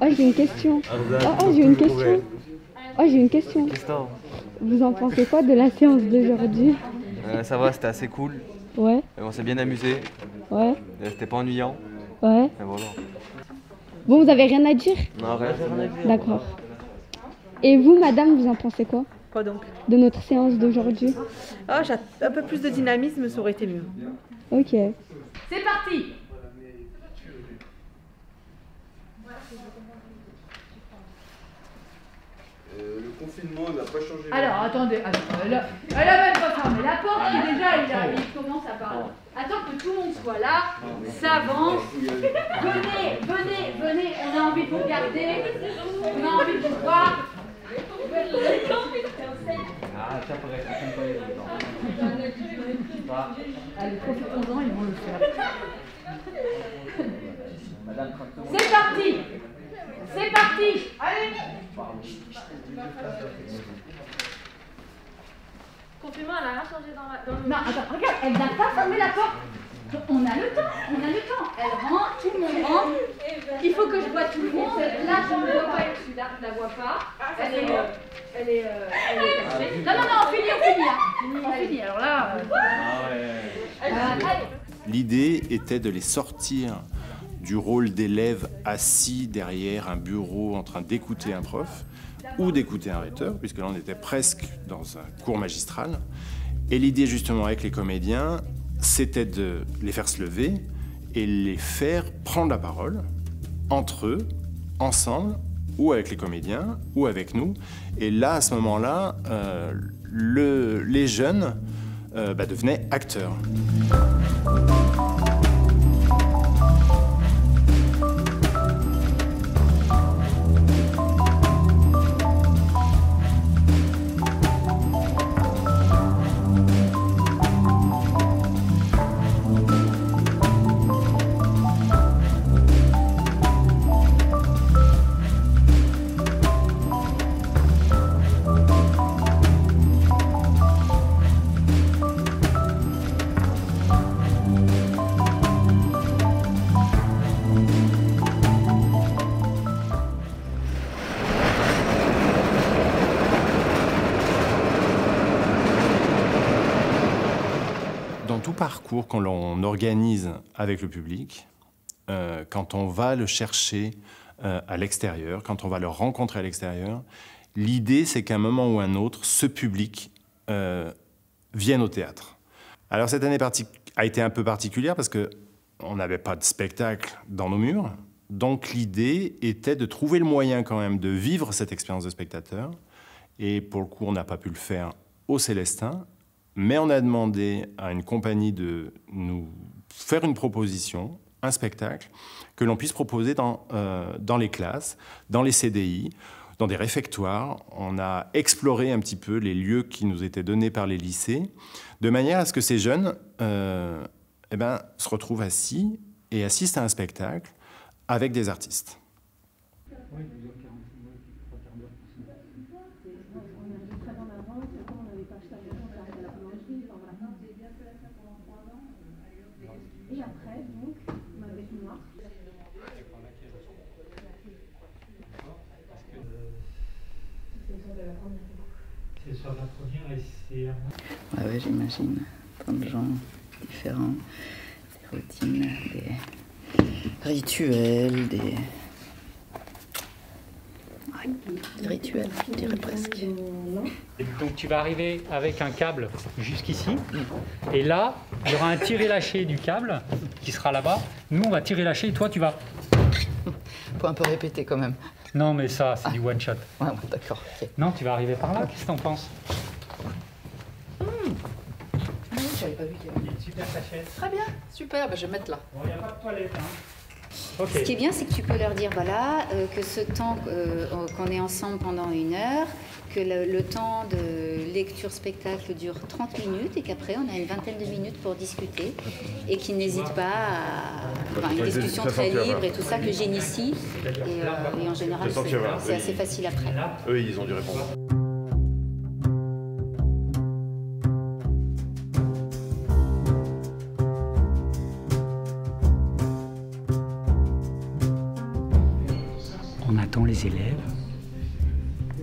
Oh, j'ai une question. J'ai une question. J'ai une question. Vous en pensez quoi de la séance d'aujourd'hui? Ça va, c'était assez cool. Ouais. On s'est bien amusé. Ouais. C'était pas ennuyant. Ouais. Et voilà. Bon, vous avez rien à dire? Non, rien. D'accord. Et vous, madame, vous en pensez quoi? Quoi donc? De notre séance d'aujourd'hui? Un peu plus de dynamisme, ça aurait été mieux. Ok. C'est parti! Le confinement n'a pas changé. Alors, attendez, elle a même pas fermé la porte, déjà il commence à parler. Attends que tout le monde soit là, s'avance. Venez, on a envie de vous regarder, on a envie de vous voir. Allez, profitons-en, ils vont le faire. C'est parti! C'est parti! Allez! Confinement, elle a rien changé dans le... Non, attends, regarde, elle n'a pas fermé la porte. On a le temps. Elle rentre, tout le monde rentre. Il faut que je vois tout le monde. Là, je ne vois pas, celui-là, je ne la vois pas. Elle est cachée. Non, on finit. Alors là... L'idée était de les sortir du rôle d'élève assis derrière un bureau en train d'écouter un prof ou d'écouter un recteur, puisque là on était presque dans un cours magistral. Et l'idée justement avec les comédiens, c'était de les faire se lever et les faire prendre la parole entre eux, ensemble, ou avec les comédiens, ou avec nous. Et là, à ce moment-là, les jeunes devenaient acteurs. Dans tout parcours qu'on organise avec le public, quand on va le chercher à l'extérieur, quand on va le rencontrer à l'extérieur, l'idée c'est qu'à un moment ou un autre, ce public vienne au théâtre. Alors cette année a été un peu particulière parce qu'on n'avait pas de spectacle dans nos murs, donc l'idée était de trouver le moyen quand même de vivre cette expérience de spectateur, et pour le coup on n'a pas pu le faire au Célestin. Mais on a demandé à une compagnie de nous faire une proposition, un spectacle, que l'on puisse proposer dans les classes, dans les CDI, dans des réfectoires. On a exploré un petit peu les lieux qui nous étaient donnés par les lycées, de manière à ce que ces jeunes se retrouvent assis et assistent à un spectacle avec des artistes. Et après, donc, ma bête noire. C'est sur la première et c'est... Ah ouais, j'imagine. Plein de gens différents, des routines, des rituels, des rituels, je dirais presque. Donc tu vas arriver avec un câble jusqu'ici, et là, il y aura un tiré-lâcher du câble qui sera là-bas. Nous, on va tirer-lâcher, et toi, tu vas... Faut un peu répéter quand même. Non, mais ça, c'est du one-shot. Ouais, d'accord. Okay. Non, tu vas arriver par là, qu'est-ce que t'en penses? Ah oui, j'avais pas vu qu'il y avait... Super sachet. Très bien, super, je vais mettre là. Bon, il n'y a pas de toilette, hein. Okay. Ce qui est bien, c'est que tu peux leur dire, voilà, que ce temps qu'on est ensemble pendant 1 heure, que le temps de lecture-spectacle dure 30 minutes et qu'après, on a une vingtaine de minutes pour discuter et qu'ils n'hésitent pas à une discussion très libre et tout ça que j'initie. Et en général, c'est assez facile après. Eux, ils ont dû répondre. On attend les élèves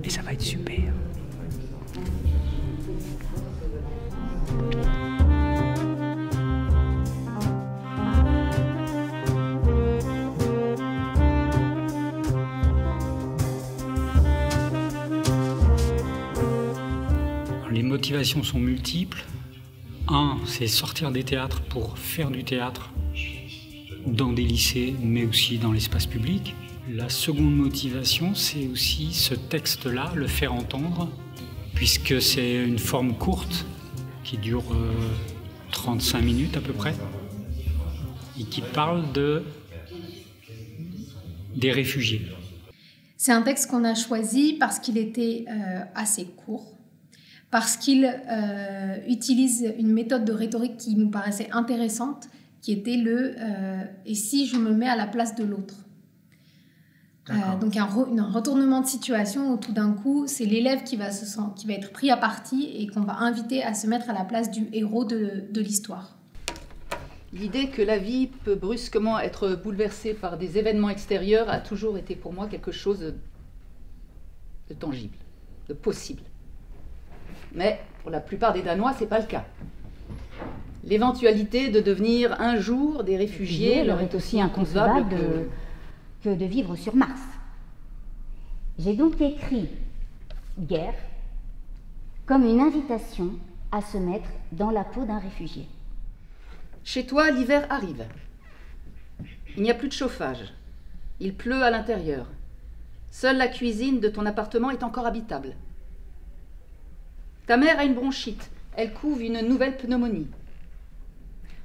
et ça va être super. Les motivations sont multiples. Un, c'est sortir des théâtres pour faire du théâtre dans des lycées, mais aussi dans l'espace public. La seconde motivation, c'est aussi ce texte-là, le faire entendre, puisque c'est une forme courte qui dure 35 minutes à peu près, et qui parle des réfugiés. C'est un texte qu'on a choisi parce qu'il était assez court, parce qu'il utilise une méthode de rhétorique qui nous paraissait intéressante, qui était le « et si je me mets à la place de l'autre ». Donc un retournement de situation où tout d'un coup, c'est l'élève qui va être pris à partie et qu'on va inviter à se mettre à la place du héros de l'histoire. L'idée que la vie peut brusquement être bouleversée par des événements extérieurs a toujours été pour moi quelque chose de tangible, de possible. Mais pour la plupart des Danois, ce n'est pas le cas. L'éventualité de devenir un jour des réfugiés leur est aussi inconcevable que de vivre sur Mars. J'ai donc écrit Guerre comme une invitation à se mettre dans la peau d'un réfugié. Chez toi, l'hiver arrive. Il n'y a plus de chauffage. Il pleut à l'intérieur. Seule la cuisine de ton appartement est encore habitable. Ta mère a une bronchite. Elle couve une nouvelle pneumonie.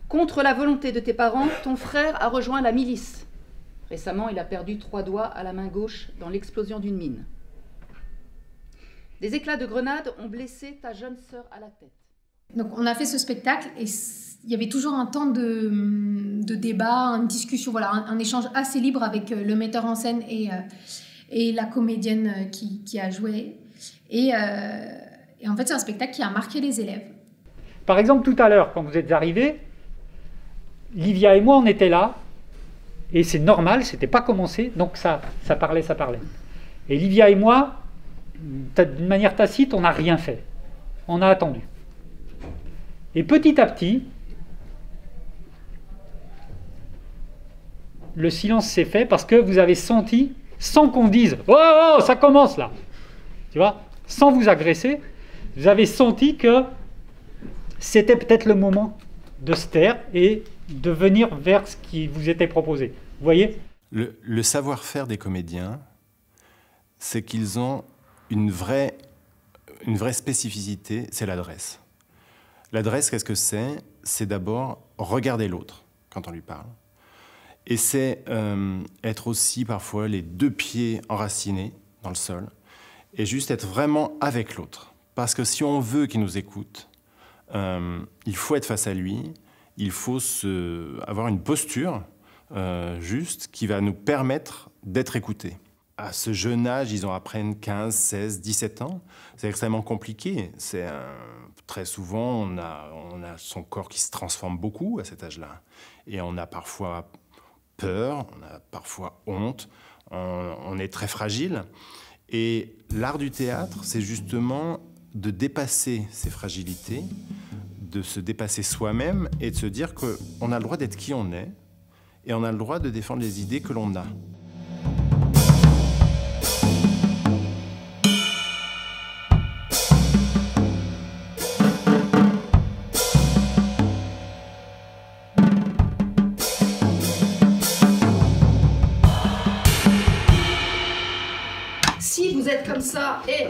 Contre la volonté de tes parents, ton frère a rejoint la milice. Récemment, il a perdu 3 doigts à la main gauche dans l'explosion d'une mine. Des éclats de grenade ont blessé ta jeune sœur à la tête. Donc on a fait ce spectacle et il y avait toujours un temps de débat, une discussion, voilà, un échange assez libre avec le metteur en scène et la comédienne qui a joué. Et en fait, c'est un spectacle qui a marqué les élèves. Par exemple, tout à l'heure, quand vous êtes arrivés, Livia et moi, on était là, et c'est normal, c'était pas commencé, donc ça parlait. Et Livia et moi, d'une manière tacite, on n'a rien fait. On a attendu. Et petit à petit, le silence s'est fait parce que vous avez senti, sans qu'on dise « Oh, ça commence là !» Tu vois, sans vous agresser, vous avez senti que c'était peut-être le moment de se taire et de venir vers ce qui vous était proposé. Vous voyez ? Le savoir-faire des comédiens, c'est qu'ils ont une vraie spécificité, c'est l'adresse. L'adresse, qu'est-ce que c'est ? C'est d'abord regarder l'autre quand on lui parle. Et c'est être aussi parfois les 2 pieds enracinés dans le sol et juste être vraiment avec l'autre. Parce que si on veut qu'il nous écoute, il faut être face à lui, il faut avoir une posture juste qui va nous permettre d'être écoutés. À ce jeune âge, ils ont à peine 15, 16, 17 ans. C'est extrêmement compliqué. Très souvent, on a son corps qui se transforme beaucoup à cet âge-là. Et on a parfois peur, on a parfois honte, on est très fragile. Et l'art du théâtre, c'est justement de dépasser ces fragilités, de se dépasser soi-même et de se dire qu'on a le droit d'être qui on est et on a le droit de défendre les idées que l'on a. Si vous êtes comme ça, et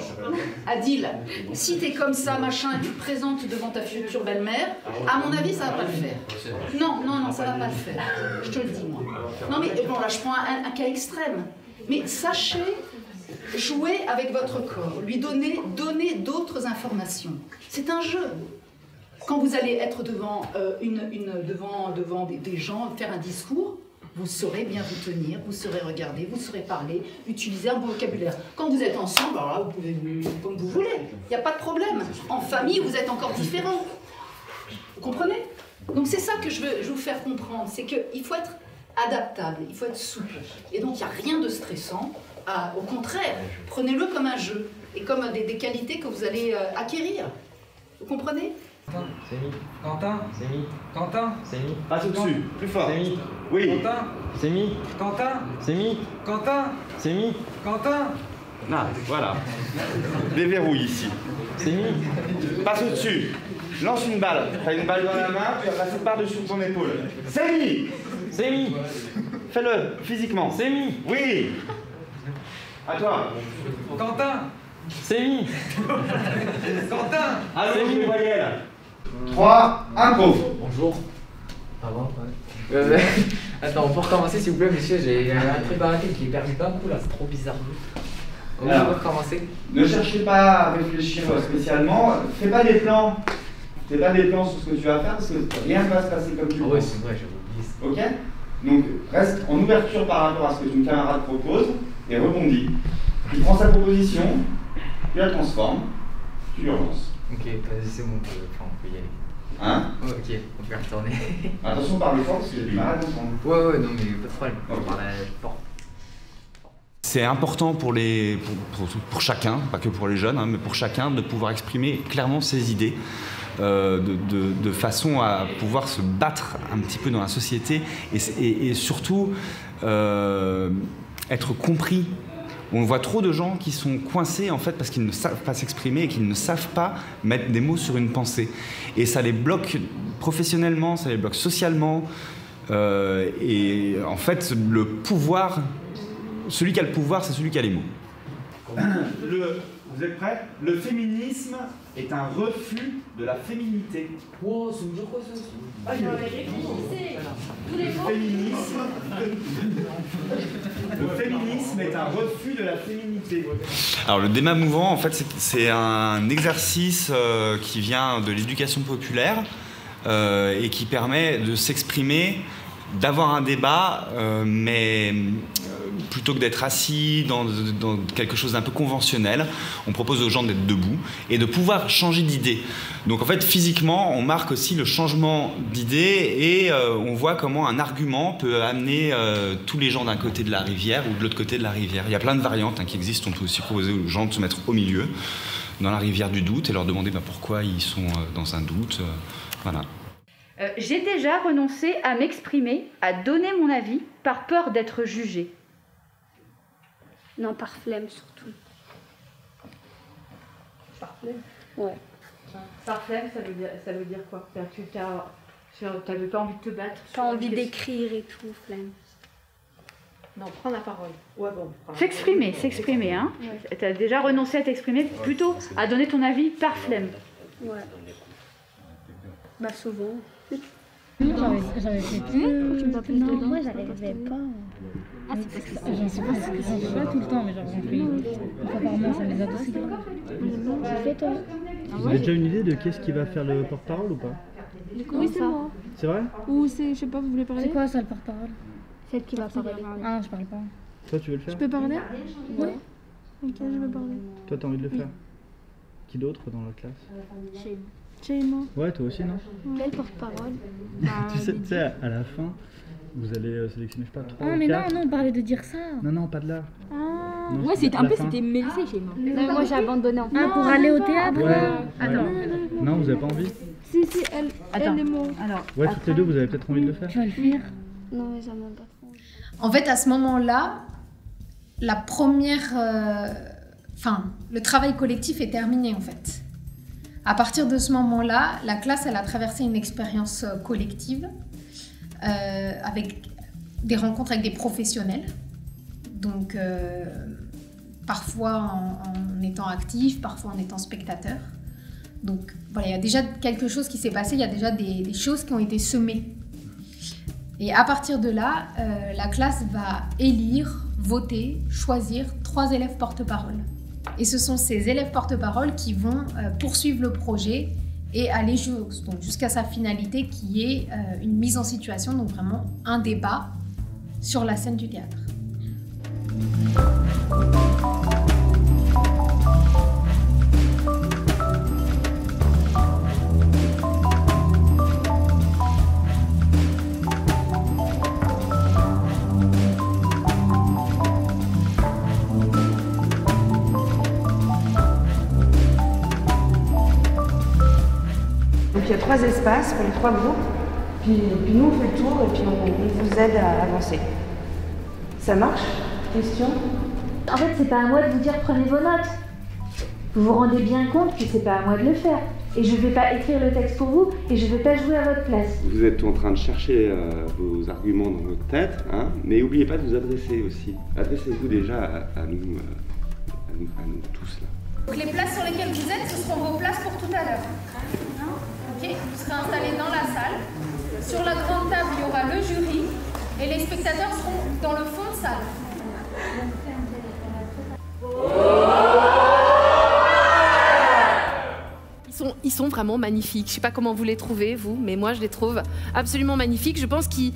Adil, si t'es comme ça, machin, et tu te présentes devant ta future belle-mère, à mon avis, ça va pas le faire. Non, ça va pas le faire. Je te le dis, moi. Non, mais bon, là, je prends un cas extrême. Mais sachez jouer avec votre corps, lui donner d'autres informations. C'est un jeu. Quand vous allez être devant, devant des gens, faire un discours, vous saurez bien vous tenir, vous saurez regarder, vous saurez parler, utiliser un vocabulaire. Quand vous êtes ensemble, alors là, vous pouvez comme vous voulez, il n'y a pas de problème. En famille, vous êtes encore différents. Vous comprenez? Donc c'est ça que je veux vous faire comprendre, c'est qu'il faut être adaptable, il faut être souple. Et donc il n'y a rien de stressant. Au contraire, prenez-le comme un jeu et comme des qualités que vous allez acquérir. Vous comprenez? C'est mis. Quentin, c'est mis. Quentin, c'est mis. Passe au-dessus, plus fort. C'est mis. Oui. Quentin, c'est mis. Quentin, c'est mis. Quentin, c'est mis. Quentin. Ah, voilà. Déverrouille ici. C'est mis. Passe au-dessus. Lance une balle. T'as une balle dans la main, tu vas passer par-dessus ton épaule. C'est mis. C'est mis. Fais-le, physiquement. C'est mis. Oui. À toi. Quentin, c'est mis. Quentin, c'est mis. Voyelle. 3, impro. Bonjour. Ça va? Attends, on peut recommencer s'il vous plaît, monsieur. J'ai un préparatif qui est perdu d'un coup là, c'est trop bizarre. On peut recommencer. Ne cherchez pas à réfléchir spécialement. Fais pas des plans. Fais pas des plans sur ce que tu vas faire parce que rien ne va se passer comme tu le penses. Oui, c'est vrai, j'avais oublié. Ok? Donc reste en ouverture par rapport à ce que ton camarade propose et rebondis. Tu prends sa proposition, tu la transformes, tu lui relances. Ok, vas-y, c'est bon, on peut y aller. Hein? Oh, ok, on peut retourner. Attention, parle fort parce que j'ai du mal à comprendre. Ouais, non, mais pas de problème. On parle fort. C'est important pour chacun, pas que pour les jeunes, hein, mais pour chacun de pouvoir exprimer clairement ses idées. De façon à pouvoir se battre un petit peu dans la société et surtout être compris. On voit trop de gens qui sont coincés en fait parce qu'ils ne savent pas s'exprimer et qu'ils ne savent pas mettre des mots sur une pensée. Et ça les bloque professionnellement, ça les bloque socialement. Et en fait, le pouvoir, celui qui a le pouvoir, c'est celui qui a les mots. Vous êtes prêts? Le féminisme est un refus de la féminité. Wow, ça veut dire quoi ça? Ah, il réfléchissez. Tous les Le féminisme est un refus de la féminité. Alors le débat mouvant, en fait, c'est un exercice qui vient de l'éducation populaire et qui permet de s'exprimer, d'avoir un débat, mais plutôt que d'être assis dans quelque chose d'un peu conventionnel, on propose aux gens d'être debout et de pouvoir changer d'idée. Donc en fait, physiquement, on marque aussi le changement d'idée et on voit comment un argument peut amener tous les gens d'un côté de la rivière ou de l'autre côté de la rivière. Il y a plein de variantes qui existent. On peut aussi proposer aux gens de se mettre au milieu, dans la rivière du doute, et leur demander pourquoi ils sont dans un doute. Voilà. J'ai déjà renoncé à m'exprimer, à donner mon avis, par peur d'être jugée. Non, par flemme surtout. Par flemme? Ouais. Par flemme, ça veut dire quoi? Tu n'avais pas envie de te battre? Pas envie d'écrire et tout, flemme. Non, prends la parole. Ouais, bon. S'exprimer, hein? Ouais. Tu as déjà renoncé à t'exprimer, plutôt à donner ton avis par flemme. Ouais. Bah souvent. J'avais fait plus. Non, moi j'arrivais pas. Ah, c'est parce que j'en sais pas, ça fait pas tout le temps, mais genre j'en fais une fois par mois, ça les a tous. Vous avez déjà une idée de qu'est-ce qui va faire le porte-parole ou pas? Oui, c'est moi. C'est vrai? Ou c'est, je sais pas, vous voulez parler? C'est quoi ça le porte-parole? Celle qui va parler. Ah non, je parle pas. Toi, tu veux le faire? Je peux parler? Ouais. Ok, je veux parler. Toi, t'as envie de le faire? Qui d'autre dans la classe? Chez moi. Ouais, toi aussi, non? Quel porte-parole? Tu sais, à la fin, vous allez sélectionner, je sais pas, 3 Ah, ou mais 4. non, on parlait de dire ça. Non, pas de là. Ah, non, ouais, c'était un peu, fin. c'était Mélissé chez moi. Non, moi j'ai abandonné en Ah, pour aller au théâtre? Ouais. Attends. Non, vous avez pas envie? Si, elle et moi. Alors, ouais, toutes les deux, vous avez peut-être envie de le faire? Tu vas le faire? Non, mais j'en ai pas trop. En fait, à ce moment-là, la première... le travail collectif est terminé, en fait. À partir de ce moment-là, la classe, elle a traversé une expérience collective avec des rencontres avec des professionnels. Donc, parfois en étant actif, parfois en étant spectateur. Donc, voilà, il y a déjà quelque chose qui s'est passé, il y a déjà des choses qui ont été semées. Et à partir de là, la classe va élire, voter, choisir 3 élèves porte-parole. Et ce sont ces élèves porte-parole qui vont poursuivre le projet et aller jusqu'à sa finalité qui est une mise en situation, donc vraiment un débat sur la scène du théâtre. 3 espaces pour les 3 groupes. Puis nous, on fait le tour et puis on vous aide à avancer. Ça marche? Question? En fait, c'est pas à moi de vous dire prenez vos notes. Vous vous rendez bien compte que c'est pas à moi de le faire. Et je vais pas écrire le texte pour vous et je vais pas jouer à votre place. Vous êtes en train de chercher vos arguments dans votre tête, hein, mais n'oubliez pas de vous adresser aussi. Adressez-vous déjà à nous tous là. Donc les places sur lesquelles vous êtes, ce seront vos places pour tout à l'heure. Ok, vous serez installés dans la salle. Sur la grande table, il y aura le jury et les spectateurs seront dans le fond de salle. Ils sont vraiment magnifiques. Je ne sais pas comment vous les trouvez, vous, mais moi je les trouve absolument magnifiques. Je pense qu'ils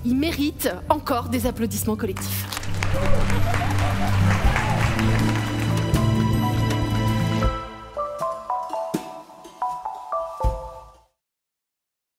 méritent encore des applaudissements collectifs.